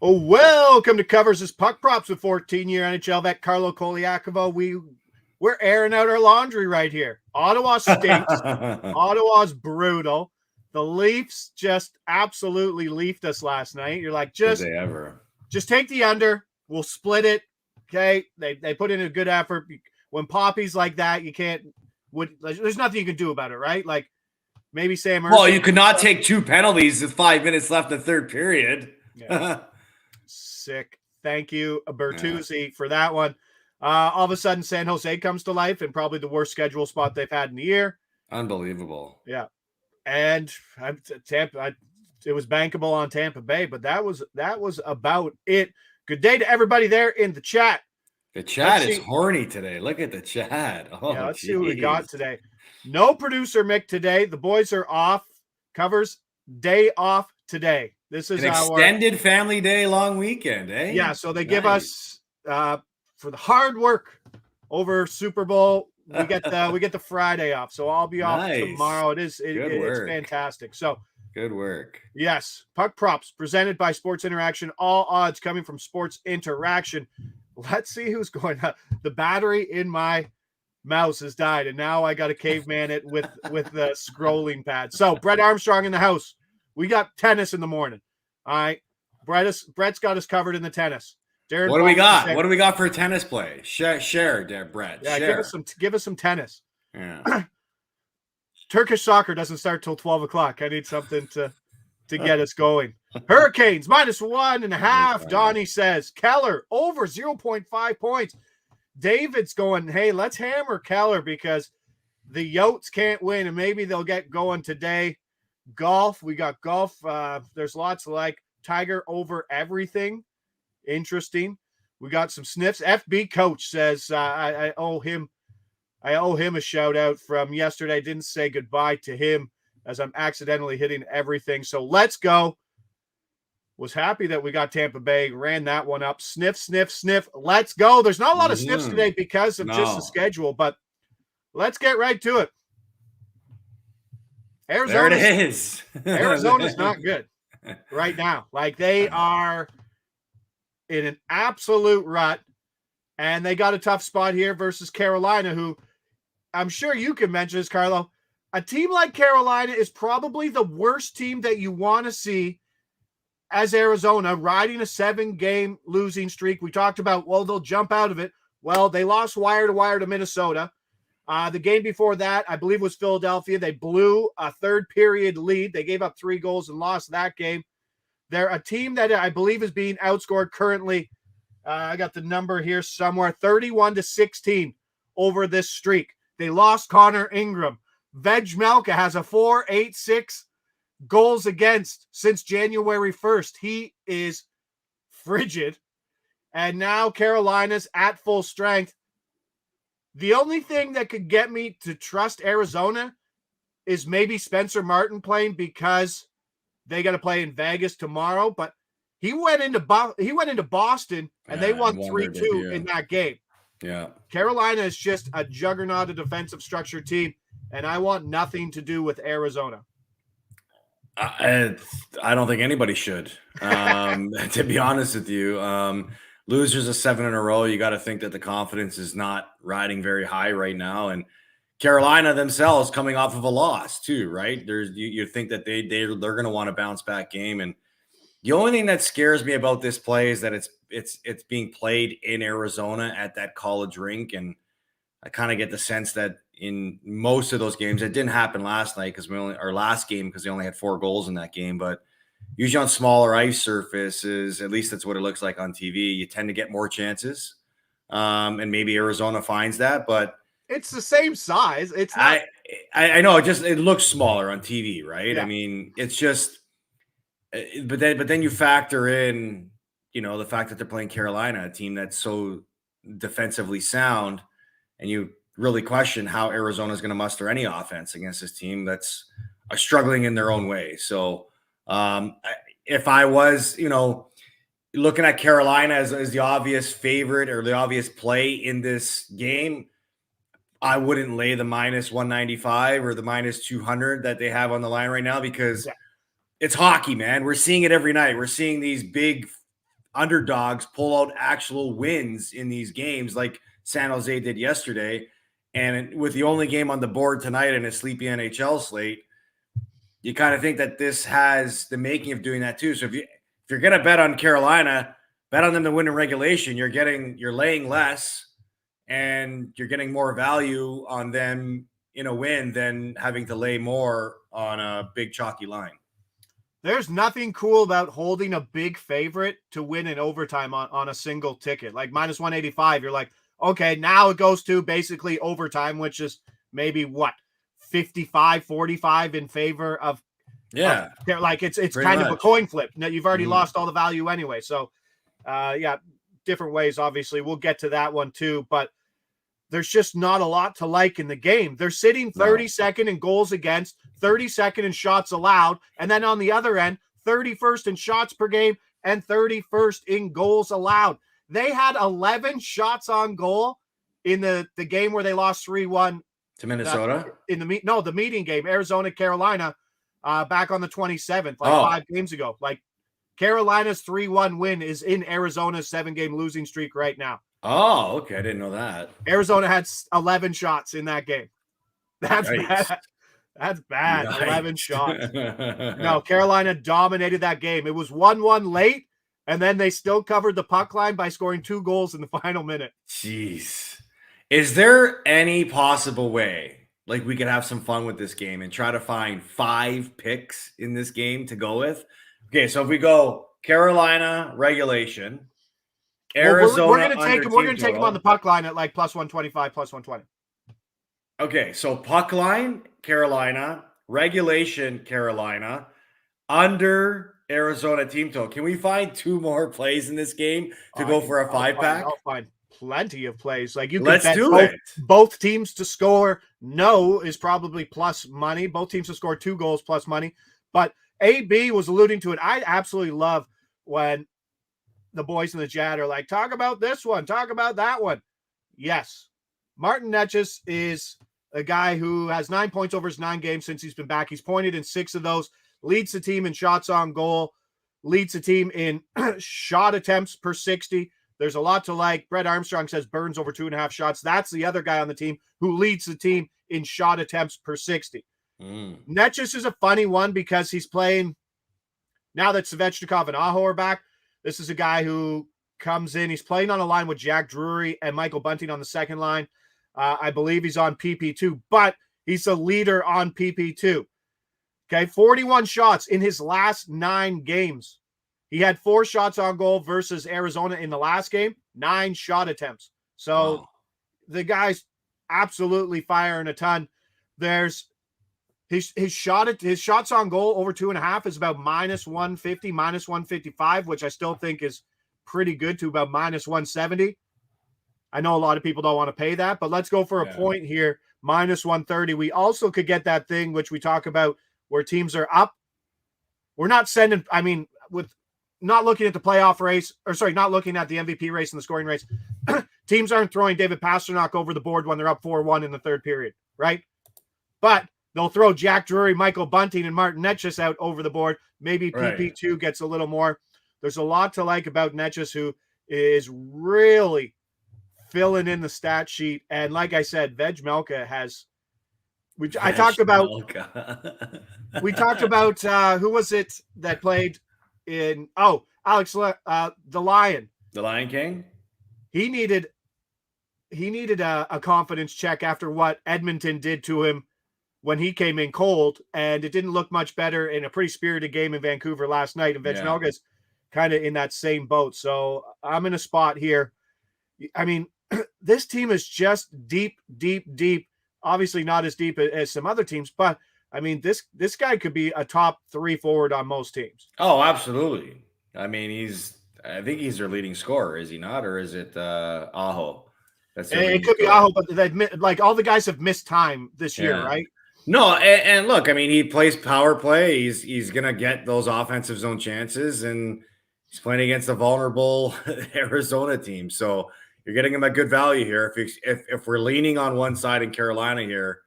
Oh, welcome to Covers This Puck Props with 14-year NHL vet Carlo Colaiacovo. We're airing out our laundry right here. Ottawa stinks. Ottawa's brutal. The Leafs just absolutely leafed us last night. You're like, just take the under. We'll split it. Okay. They put in a good effort. When Poppy's like that, there's nothing you can do about it, right? Like maybe Sam Erskine. Well, you could not take 2 penalties with 5 minutes left in the third period. Yeah. Sick. Thank you, Bertuzzi, for that one. All of a sudden, San Jose comes to life and probably the worst schedule spot they've had in the year. Unbelievable. Yeah. And Tampa, it was bankable on Tampa Bay, but that was about it. Good day to everybody there in the chat. The chat is horny today. Look at the chat. Oh, yeah, let's see what we got today. No producer Mick today. The boys are off. Covers day off today. This is an extended family day long weekend, eh? Yeah, so they give us for the hard work over Super Bowl. We get the Friday off, so I'll be off tomorrow. It's fantastic. So good work. Yes, Puck Props presented by Sports Interaction. All odds coming from Sports Interaction. Let's see who's going up. The battery in my mouse has died, and now I got to caveman it with the scrolling pad. So Brett Armstrong in the house. We got tennis in the morning. All right. Brett's got us covered in the tennis. Darren, what do we got? What do we got for a tennis play? Share, Brett. Yeah, share. Give us some tennis. Yeah. Turkish soccer doesn't start till 12 o'clock. I need something to get us going. Hurricanes -1.5. Donnie says Keller over 0.5 points. David's going, hey, let's hammer Keller because the Yotes can't win, and maybe they'll get going today. Golf, we got golf. There's lots of like Tiger over everything. Interesting. We got some sniffs. FB coach says I owe him a shout out from yesterday. Didn't say goodbye to him as I'm accidentally hitting everything. So let's go. Was happy that we got Tampa Bay, ran that one up. Sniff, sniff, sniff. Let's go. There's not a lot of sniffs today because of just the schedule, but let's get right to it. There it is. Arizona's not good right now. Like they are in an absolute rut, and they got a tough spot here versus Carolina, who I'm sure you can mention this, Carlo. A team like Carolina is probably the worst team that you want to see as Arizona riding a 7-game losing streak. We talked about, well, they'll jump out of it. Well, they lost wire to wire to Minnesota. The game before that, I believe, was Philadelphia. They blew a third-period lead. They gave up 3 goals and lost that game. They're a team that I believe is being outscored currently. I got the number here somewhere, 31-16 over this streak. They lost Connor Ingram. Veg Melka has a 4.86 goals against since January 1st. He is frigid. And now Carolina's at full strength. The only thing that could get me to trust Arizona is maybe Spencer Martin playing because they got to play in Vegas tomorrow. But he went into Boston and they won 3-2 in that game. Yeah, Carolina is just a juggernaut, a defensive structure team, and I want nothing to do with Arizona. I don't think anybody should. To be honest with you. Losers of 7 in a row. You got to think that the confidence is not riding very high right now. And Carolina themselves coming off of a loss too, right? You think that they're going to want to bounce back game. And the only thing that scares me about this play is that it's being played in Arizona at that college rink. And I kind of get the sense that in most of those games, it didn't happen last night because last game because they only had 4 goals in that game, but usually on smaller ice surfaces, at least that's what it looks like on TV, you tend to get more chances. And maybe Arizona finds that, but it's the same size. It's not. I know it looks smaller on TV, right? Yeah. I mean, it's just, but then you factor in, the fact that they're playing Carolina, a team that's so defensively sound, and you really question how Arizona is going to muster any offense against this team that's struggling in their own way. So, if I was, looking at Carolina as the obvious favorite or the obvious play in this game, I wouldn't lay the -195 or the -200 that they have on the line right now because it's hockey, man. We're seeing it every night. We're seeing these big underdogs pull out actual wins in these games like San Jose did yesterday. And with the only game on the board tonight and a sleepy NHL slate, you kind of think that this has the making of doing that too. So if you're going to bet on Carolina, bet on them to win in regulation. You're laying less and you're getting more value on them in a win than having to lay more on a big chalky line. There's nothing cool about holding a big favorite to win in overtime on a single ticket. Like minus 185, you're like, okay, now it goes to basically overtime, which is maybe what, 55-45 in favor of like it's kind of a coin flip. Now you've already lost all the value anyway. So different ways, obviously. We'll get to that one too, but there's just not a lot to like in the game. They're sitting 32nd in goals against, 32nd in shots allowed, and then on the other end, 31st in shots per game and 31st in goals allowed. They had 11 shots on goal in the game where they lost 3-1 to Minnesota. The meeting game, Arizona, Carolina, back on the 27th, 5 games ago. Like Carolina's 3-1 win is in Arizona's 7-game losing streak right now. Oh, okay. I didn't know that. Arizona had 11 shots in that game. That's bad. That's bad. Nice. 11 shots. No, Carolina dominated that game. It was 1-1 late, and then they still covered the puck line by scoring 2 goals in the final minute. Jeez. Is there any possible way, like, we could have some fun with this game and try to find 5 picks in this game to go with? Okay, so if we go Carolina regulation, Arizona, we're going to take them on the puck line at like plus 125, plus 120. Okay, so puck line, Carolina, regulation, Carolina, under Arizona team total. Can we find 2 more plays in this game to go for a 5-pack? I'll find plenty of plays. Like Let's do it. Both teams to score no is probably plus money. Both teams to score 2 goals plus money. But AB was alluding to it. I absolutely love when the boys in the chat are like, talk about this one, talk about that one. Yes. Martin Necas is a guy who has 9 points over his 9 games since he's been back. He's pointed in 6 of those, leads the team in shots on goal, leads the team in shot attempts per 60. There's a lot to like. Brett Armstrong says Burns over 2.5 shots. That's the other guy on the team who leads the team in shot attempts per 60. Necas is a funny one because he's playing, now that Svechnikov and Aho are back, this is a guy who comes in. He's playing on a line with Jack Drury and Michael Bunting on the second line. I believe he's on PP2, but he's a leader on PP2. Okay, 41 shots in his last 9 games. He had 4 shots on goal versus Arizona in the last game, 9 shot attempts. So the guy's absolutely firing a ton. There's his shots on goal over 2.5 is about minus 150, minus 155, which I still think is pretty good, to about minus 170. I know a lot of people don't want to pay that, but let's go for a point here, minus 130. We also could get that thing, which we talk about, where teams are up. We're not sending, with not looking at the playoff race, not looking at the MVP race and the scoring race, teams aren't throwing David Pastrnak over the board when they're up 4-1 in the third period, right? But they'll throw Jack Drury, Michael Bunting, and Martin Necas out over the board. Maybe PP2 gets a little more. There's a lot to like about Necas, who is really filling in the stat sheet. And like I said, Veg Melka has – we talked about who was it that played in – Alex, the Lion. The Lion King? He needed a confidence check after what Edmonton did to him when he came in cold, and it didn't look much better in a pretty spirited game in Vancouver last night. And Vejmelka's kind of in that same boat. So I'm in a spot here. I mean, this team is just deep, deep, deep. Obviously not as deep as some other teams, but I mean, this guy could be a top 3 forward on most teams. Oh, absolutely. I mean, I think he's their leading scorer, is he not? Or is it Aho? It could be Aho, but like all the guys have missed time this year, right? No, and look, I mean, he plays power play. He's gonna get those offensive zone chances, and he's playing against a vulnerable Arizona team. So you're getting him at good value here. If we're leaning on one side in Carolina here,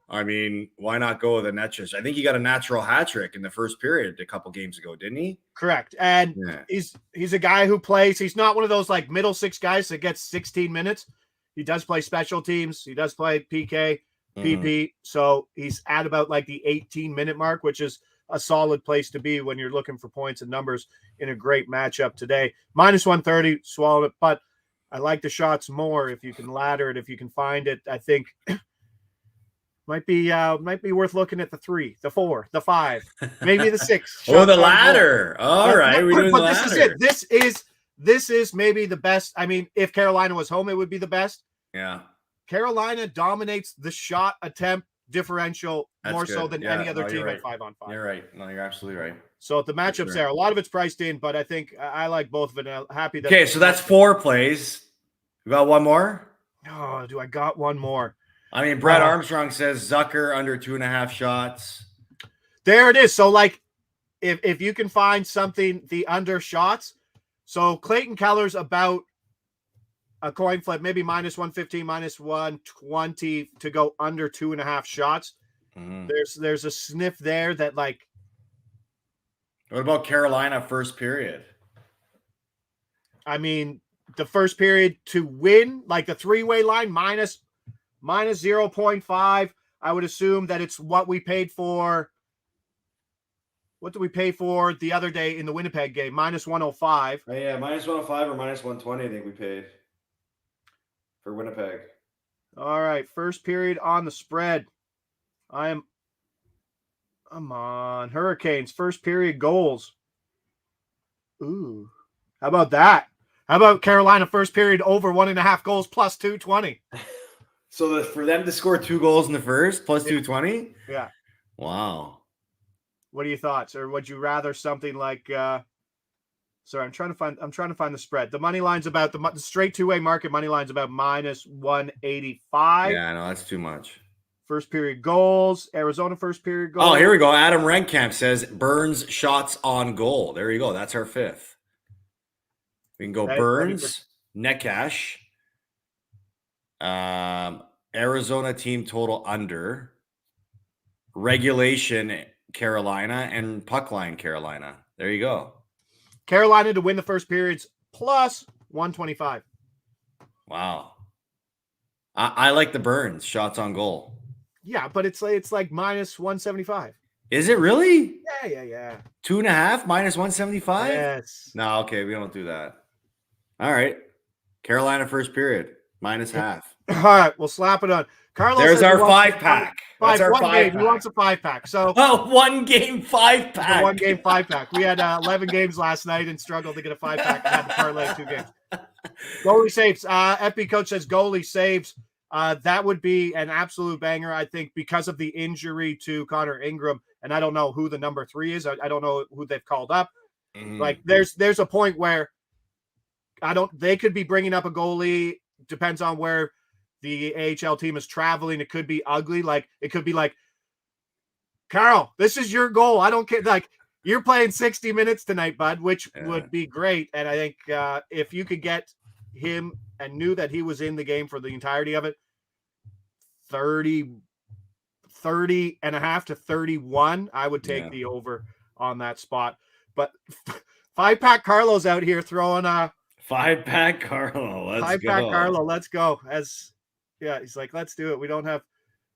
I mean, why not go with a Netchus? I think he got a natural hat trick in the first period a couple games ago, didn't he? Correct. And he's a guy who plays. He's not one of those like middle six guys that gets 16 minutes. He does play special teams. He does play PK, PP. So he's at about like the 18-minute mark, which is a solid place to be when you're looking for points and numbers in a great matchup today. Minus 130, swallowed it. But I like the shots more if you can ladder it, if you can find it. I think might be worth looking at the 3, the 4, the 5, maybe the 6. Oh, the ladder. All right, we're doing the ladder. This is it. This is maybe the best. I mean, if Carolina was home, it would be the best. Yeah. Carolina dominates the shot attempt differential more so than any other team right. at 5-on-5. You're right. No, you're absolutely right. So the matchups there, a lot of it's priced in, but I think I like both of it. I'm happy that. Okay, so that's 4 plays. You got one more? Oh, do I got one more? I mean, Brett Armstrong says Zucker under 2.5 shots. There it is. So, like, if you can find something, the under shots. So Clayton Keller's about a coin flip, maybe minus 115, minus 120 to go under 2.5 shots. There's a sniff there that, like. What about Carolina first period? I mean, the first period to win, like the 3-way line, minus 0.5. I would assume that it's what we paid for. What did we pay for the other day in the Winnipeg game? Minus 105. Oh, yeah, minus 105 or minus 120, I think we paid for Winnipeg. All right, first period on the spread. I'm on Hurricanes, first period goals. Ooh, how about that? How about Carolina first period over 1.5 goals plus 220? So for them to score 2 goals in the first plus 220? Yeah. Wow. What are your thoughts? Or would you rather something like sorry, I'm trying to find the spread. The money line's about the straight 2-way market money line's about minus 185. Yeah, I know that's too much. First period goals, Arizona first period goals. Oh, here we go. Adam Renkamp says Burns shots on goal. There you go. That's our 5th. We can go Burns, Nekash, Arizona team total under, regulation Carolina, and puck line Carolina. There you go. Carolina to win the first periods plus 125. Wow. I like the Burns shots on goal. Yeah, but it's like minus 175. Is it really? Yeah. 2.5 minus 175? Yes. No, okay, we don't do that. All right. Carolina first period, minus half. All right, we'll slap it on. Carlos, there's our 5-pack. That's our 5-pack. He wants a 5-pack. So 1-game 5-pack. 1-game 5-pack. We had 11 games last night and struggled to get a 5-pack and had to parlay 2 games. Goalie saves. FB coach says goalie saves. That would be an absolute banger, I think, because of the injury to Connor Ingram. And I don't know who the number 3 is. I don't know who they've called up. Like there's a point where they could be bringing up a goalie. Depends on where the AHL team is traveling. It could be ugly. Like it could be like, Carl, this is your goal. I don't care. Like you're playing 60 minutes tonight, bud, which would be great. And I think if you could get him and knew that he was in the game for the entirety of it, 30 and a half to 31, I would take the over on that spot. But 5-pack Carlos out here throwing a 5-pack Carlo. Let's 5-pack Carlo. Let's go. He's like, let's do it. We don't have.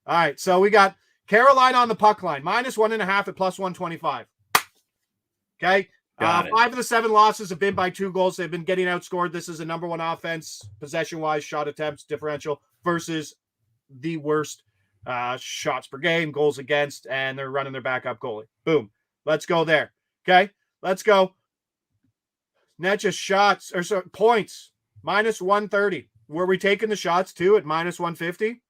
All right. So we got Carolina on the puck line, minus 1.5 at plus 125. Okay. 5 of the 7 losses have been by 2 goals. They've been getting outscored. This is a number 1 offense, possession-wise, shot attempts, differential versus the worst shots per game, goals against, and they're running their backup goalie. Boom. Let's go there. Okay. Let's go. Not just shots or points, minus 130. Were we taking the shots too at minus 150?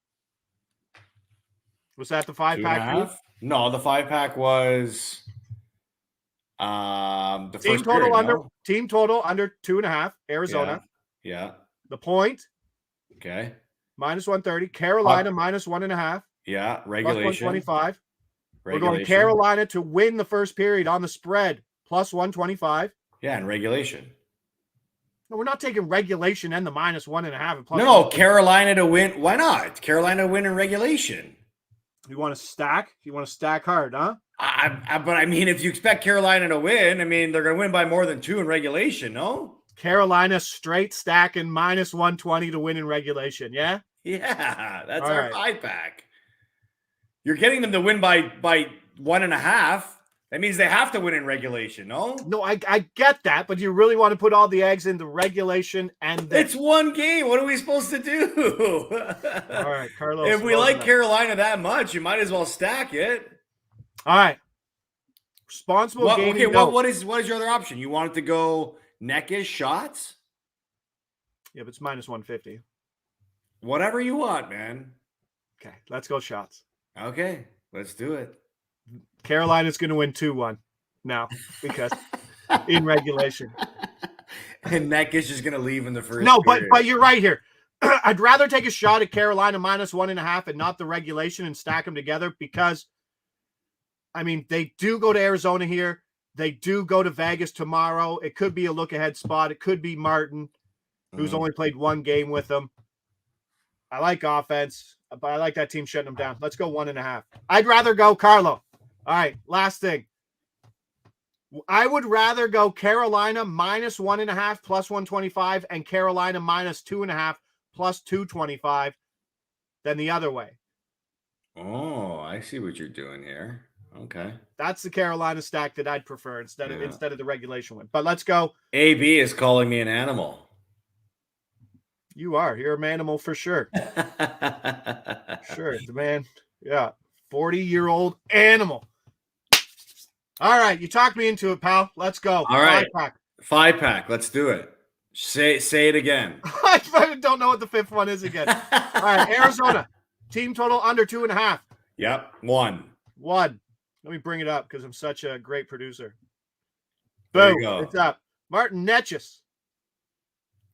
Was that the 5-pack? No, the 5-pack was the team first total period, under no? Team total under 2.5. Arizona. Yeah. The point. Okay. Minus 130. Carolina minus 1.5. Yeah. Regulation. Plus 125. We're going Carolina to win the first period on the spread. Plus 125. Yeah, and regulation. No, we're not taking regulation and the minus 1.5. And plus no, Carolina to win. Why not? Carolina to win in regulation. You want to stack? You want to stack hard, huh? But I mean, if you expect Carolina to win, I mean, they're going to win by more than 2 in regulation, no? Carolina straight stacking minus 120 to win in regulation. Yeah. Yeah, that's All our right. 5-pack. You're getting them to win by 1.5. That means they have to win in regulation, no? No, I get that, but you really want to put all the eggs into regulation and it's one game. What are we supposed to do? All right, Carlos. If we like Carolina that much, you might as well stack it. All right. Responsible gaming. Okay, what is your other option? You want it to go neckish shots? Yeah, but it's minus 150. Whatever you want, man. Okay, let's go shots. Okay, let's do it. Carolina's going to win 2-1 now because in regulation. And Neckish is going to leave in the first. No, but you're right here. I'd rather take a shot at Carolina minus 1.5 and not the regulation and stack them together because, I mean, they do go to Arizona here. They do go to Vegas tomorrow. It could be a look-ahead spot. It could be Martin, who's only played one game with them. I like offense, but I like that team shutting them down. Let's go 1.5. I'd rather go Carlo. All right, last thing. I would rather go Carolina minus 1.5 plus 125 and Carolina minus 2.5 plus 225 than the other way. Oh, I see what you're doing here. Okay. That's the Carolina stack that I'd prefer instead of the regulation one. But let's go. AB is calling me an animal. You are. You're a manimal for sure. Sure. The man. Yeah. 40-year-old animal. All right. You talked me into it, pal. Let's go. All right. 5-pack. 5-pack. Let's do it. Say it again. I don't know what the fifth one is again. All right. Arizona. Team total under 2.5. Yep. 1. Let me bring it up because I'm such a great producer. Boom. It's up. Martin Netchus.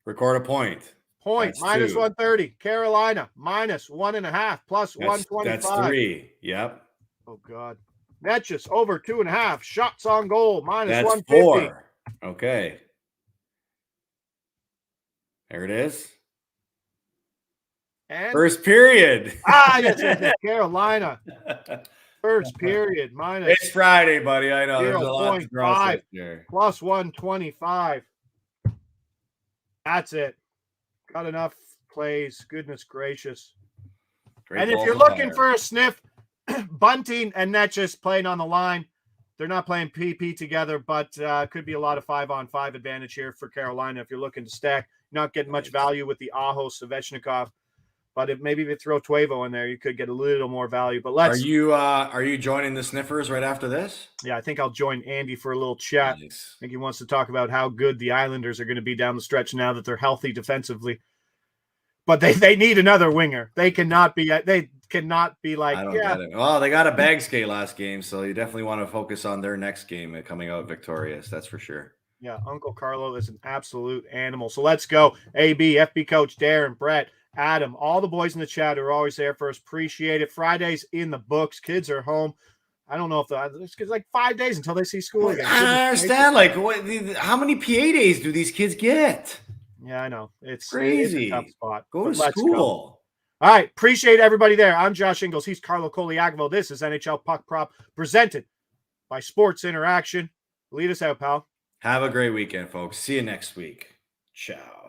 Record a point. Point. Minus 130. Carolina. Minus 1.5 plus 125. That's 3. Yep. Oh, God. Netchus over 2.5. Shots on goal. Minus that's 150. 4. Okay. There it is. And first period. Yes, Carolina. First period. Minus. It's Friday, buddy. I know. There's a lot to process here. Plus 125. That's it. Got enough plays. Goodness gracious. And if you're looking for a sniff, Bunting and Netchus playing on the line. They're not playing PP together, but could be a lot of 5-on-5 advantage here for Carolina if you're looking to stack. Not getting much value with the Aho Svechnikov, but maybe if you throw Tuevo in there, you could get a little more value. But let's. Are you joining the sniffers right after this? Yeah, I think I'll join Andy for a little chat. Nice. I think he wants to talk about how good the Islanders are going to be down the stretch now that they're healthy defensively. But they need another winger. They cannot be like, I don't get it. Well, they got a bag skate last game, so you definitely want to focus on their next game coming out victorious. That's for sure. Yeah, Uncle Carlo is an absolute animal. So let's go. AB, FB coach, Darren, Brett, Adam, all the boys in the chat are always there for us. Appreciate it. Friday's in the books. Kids are home. I don't know if it's like 5 days until they see school again. I don't understand. Like, how many PA days do these kids get? Yeah, I know. It's crazy. It's a tough spot. Go to school. All right. Appreciate everybody there. I'm Josh Ingles. He's Carlo Colaiacovo. This is NHL Puck Prop presented by Sports Interaction. Lead us out, pal. Have a great weekend, folks. See you next week. Ciao.